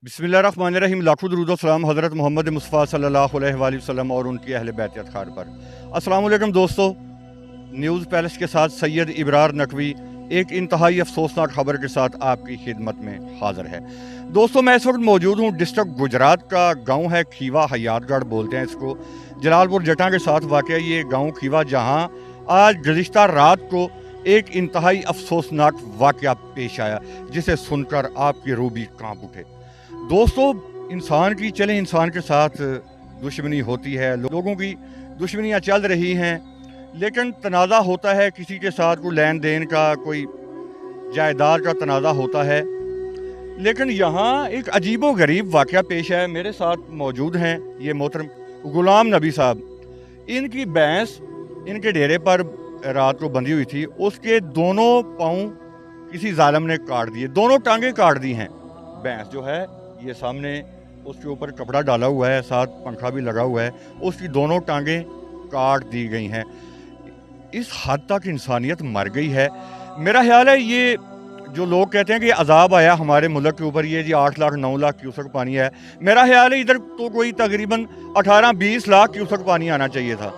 बिस्मिल्लाहिर्रहमानिर्रहीम। लाखों दरूद व सलाम हज़रत मोहम्मद मुस्तफ़ा सल्लल्लाहु अलैहि वसल्लम और उनकी अहले बैत अतहार पर। अस्सलाम वालेकुम दोस्तों, न्यूज़ पैलेस के साथ सैयद इब्रार नकवी एक इंतहाई अफसोसनाक खबर के साथ आपकी खिदमत में हाज़िर है। दोस्तों, मैं इस वक्त मौजूद हूँ डिस्ट्रिक्ट गुजरात का गांव है खीवा, हयातगढ़ बोलते हैं इसको, जलालपुर जटा के साथ वाक़ ये गांव खीवा, जहां आज गुज़िश्ता रात को एक इंतहाई अफसोसनाक वाक़या पेश आया जिसे सुनकर आपकी रूह भी कांप उठे। दोस्तों, इंसान के साथ दुश्मनी होती है, लोगों की दुश्मनियाँ चल रही हैं, लेकिन तनाज़ा होता है किसी के साथ, कोई लेन देन का, कोई जायदाद का तनाज़ा होता है। लेकिन यहाँ एक अजीबो गरीब वाक़या पेश है। मेरे साथ मौजूद हैं ये मोहतरम गुलाम नबी साहब। इनकी भैंस इनके डेरे पर रात को बंधी हुई थी, उसके दोनों पाँव किसी जालिम ने काट दिए, दोनों टांगें काट दी हैं। भैंस जो है ये सामने, उसके ऊपर कपड़ा डाला हुआ है, साथ पंखा भी लगा हुआ है, उसकी दोनों टांगें काट दी गई हैं। इस हद तक इंसानियत मर गई है। मेरा ख्याल है ये जो लोग कहते हैं कि अजाब आया हमारे मुल्क के ऊपर, ये जी 8 लाख 9 लाख क्यूसेक पानी है, मेरा ख्याल है इधर तो कोई तकरीबन 18-20 लाख क्यूसेक पानी आना चाहिए था।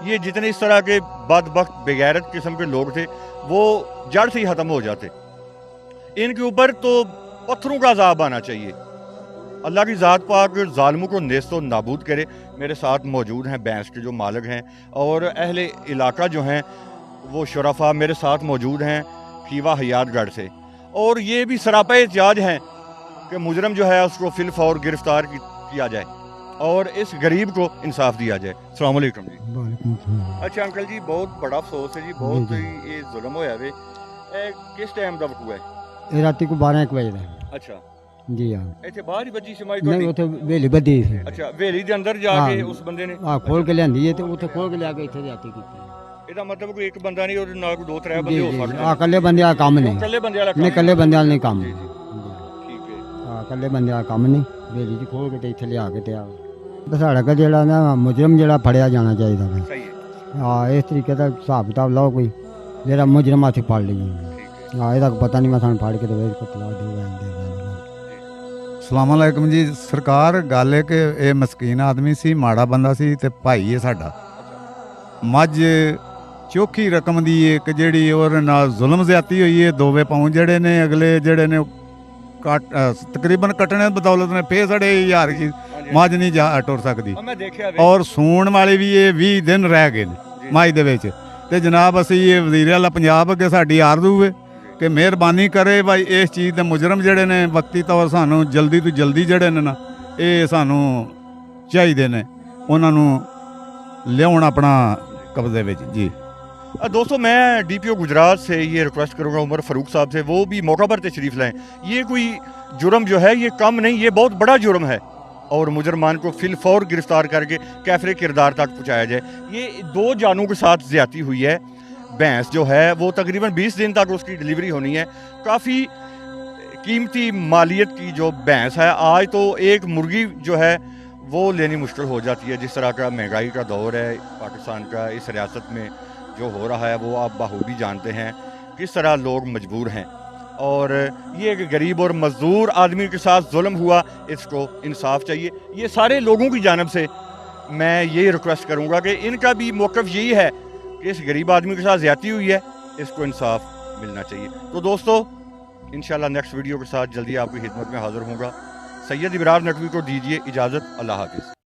ये जितने इस तरह के बदबख्त बेगैरत किस्म के लोग थे वो जड़ से ही ख़त्म हो जाते। इनके ऊपर तो पत्थरों का अजाब आना चाहिए। अल्लाह की ज़ात पाक ज़ालिमों को नेस्तो नाबूद करे। मेरे साथ मौजूद हैं भैंस के जो मालिक हैं और अहले इलाका जो हैं वो शुरफा मेरे साथ मौजूद हैं खीवा हयातगढ़ से, और ये भी सरापा एहतियाज हैं कि मुजरम जो है उसको फिलफौर गिरफ्तार किया जाए और इस गरीब को इंसाफ दिया जाए। अस्सलाम वालेकुम जी। अच्छा अंकल जी, बहुत बड़ा अफसोस है जी, बहुत ये जुल्म होया वे। किस टाइम का हुआ है? ਇਹ ਰਾਤੀ ਕੋ 12 ਵਜੇ ਦਾ। अच्छा, ਜੀ ਹਾਂ। ਇੱਥੇ ਬਾਹਰ ਹੀ ਬੱਜੀ ਸਮਾਈ ਨਹੀਂ, ਤੁਹਾਡੀ? ਉੱਥੇ ਵੇਲੀ ਬੱਦੀ ਸੀ। ਅੱਛਾ, ਹਵੇਲੀ ਦੇ ਅੰਦਰ ਜਾ ਕੇ ਉਸ ਬੰਦੇ ਨੇ ਖੋਲ ਕੇ ਲਿਆਂਦੀ ਹੈ ਤੇ ਉੱਥੇ ਖੋਲ ਕੇ ਲਿਆ ਕੇ ਇੱਥੇ ਰਾਤੀ ਕੀਤੀ। ਇਹਦਾ ਮਤਲਬ ਕੋਈ ਇੱਕ ਬੰਦਾ ਨਹੀਂ, ਉਹਦੇ ਨਾਲ ਕੋਈ 2-3 ਬੰਦੇ ਹੋ ਸਕਦੇ ਆ ਇਕੱਲੇ ਬੰਦੇ ਆ ਕੰਮ ਨਹੀਂ। ਇਕੱਲੇ ਬੰਦੇ ਵਾਲਾ ਕੰਮ ਨਹੀਂ, ਇਕੱਲੇ ਬੰਦੇ ਵਾਲਾ ਨਹੀਂ ਕੰਮ। ਜੀ ਜੀ, ਠੀਕ ਹੈ। ਆ ਇਕੱਲੇ ਬੰਦੇ ਵਾਲਾ ਕੰਮ ਨਹੀਂ। ਵੇਲੀ ਚ ਖੋਲ ਕੇ ਤੇ ਇੱਥੇ ਲਿਆ ਕੇ ਤੇ ਆ ਸਾਡਾ ਕਾ ਜਿਹੜਾ ਨਾ ਮੁਜਰਮ ਜਿਹੜਾ ਫੜਿਆ ਜਾਣਾ ਚਾਹੀਦਾ ਹੈ। ਸਹੀ ਹੈ। ਹਾਂ, ਇਸ ਤਰੀਕੇ ਦਾ ਹਿਸਾਬ ਕਿਤਾਬ ਲਾਓ ਕੋਈ ਜਿਹੜਾ ਮੁਜਰਮ ਹੱਥ ਫੜ ਲਈਏ। ਹਾਂ, ਇਹਦਾ ਪਤਾ ਨਹੀਂ, ਮੈਂ ਸਾਨੂੰ ਫੜ ਕੇ ਤੇ ਵੇਚ ਕੁੱਤਲਾ ਦੇਗਾ। ਸਲਾਮ ਅਲੈਕਮ ਜੀ। ਸਰਕਾਰ ਗੱਲ ਹੈ ਕਿ ਇਹ ਮਸਕੀਨ ਆਦਮੀ ਸੀ, ਮਾੜਾ ਬੰਦਾ ਸੀ ਤੇ ਭਾਈ ਹੈ ਸਾਡਾ। ਮੱਝ ਚੋਖੀ ਰਕਮ ਦੀ ਇੱਕ ਜਿਹੜੀ ਉਹਦੇ ਨਾਲ ਜ਼ੁਲਮ ਜ਼ਿਆਤੀ ਹੋਈ ਹੈ। ਦੋਵੇਂ ਪਾਉ ਜਿਹੜੇ ਨੇ ਅਗਲੇ ਜਿਹੜੇ ਨੇ ਤਕਰੀਬਨ ਕੱਟਣੇ ਬਦੌਲਤ ਨੇ ਫੇਰ ਸਾਡੇ ਯਾਰ ਕੀ ਮੱਝ ਨਹੀਂ ਜਾ ਟੁਰ ਸਕਦੀ। ਮੈਂ ਦੇਖਿਆ ਔਰ ਸੂਣ ਵਾਲੇ ਵੀ ਇਹ 20 ਦਿਨ ਰਹਿ ਗਏ ਨੇ ਮੱਝ ਦੇ ਵਿੱਚ। ਤੇ ਜਨਾਬ ਅਸੀਂ ਇਹ ਵਜ਼ੀਰ ਆਲਾ ਪੰਜਾਬ ਅੱਗੇ ਸਾਡੀ ਆਰਜ਼ੂ ਹੈ ਕਿ ਮਿਹਰਬਾਨੀ ਕਰੇ ਭਾਈ ਇਸ ਚੀਜ਼ ਦੇ ਮੁਜਰਮ ਜਿਹੜੇ ਨੇ ਵਕਤੀ ਤੌਰ ਸਾਨੂੰ ਜਲਦੀ ਤੋਂ ਜਲਦੀ ਜਿਹੜੇ ਨੇ ਨਾ ਇਹ ਸਾਨੂੰ ਚਾਹੀਦੇ ਨੇ, ਉਹਨਾਂ ਨੂੰ ਲਿਆਉਣ ਆਪਣਾ कब्जे में जी। दोस्तों, मैं DPO गुजरात से ये रिक्वेस्ट करूँगा उमर फ़ारूक साहब से, वो भी मौका पर तशरीफ़ लाएँ। ये कोई जुर्म जो है ये कम नहीं, ये बहुत बड़ा जुर्म है और मुजरमान को फिलफौर गिरफ्तार करके कैफरे किरदार तक पहुँचाया जाए। ये 2 जानों के साथ ज़्यादती हुई है। भैंस जो है वो तकरीबन 20 दिन तक उसकी डिलीवरी होनी है। काफ़ी कीमती मालियत की जो भैंस है, आज तो एक मुर्गी जो है वो लेनी मुश्किल हो जाती है। जिस तरह का महंगाई का दौर है पाकिस्तान का, इस रियासत में जो हो रहा है वो आप बखूबी जानते हैं किस तरह लोग मजबूर हैं, और ये एक गरीब और मजदूर आदमी के साथ जुल्म हुआ, इसको इंसाफ चाहिए। ये सारे लोगों की जानिब से मैं यही रिक्वेस्ट करूँगा कि इनका भी मौक़िफ़ यही है कि इस गरीब आदमी के साथ ज़्यादती हुई है, इसको इंसाफ मिलना चाहिए। तो दोस्तों, इंशाल्लाह नेक्स्ट वीडियो के साथ जल्दी आपकी खिदमत में हाज़िर होऊंगा। सैयद इब्रार नकवी को दीजिए इजाज़त। अल्लाह हाफ़िज़।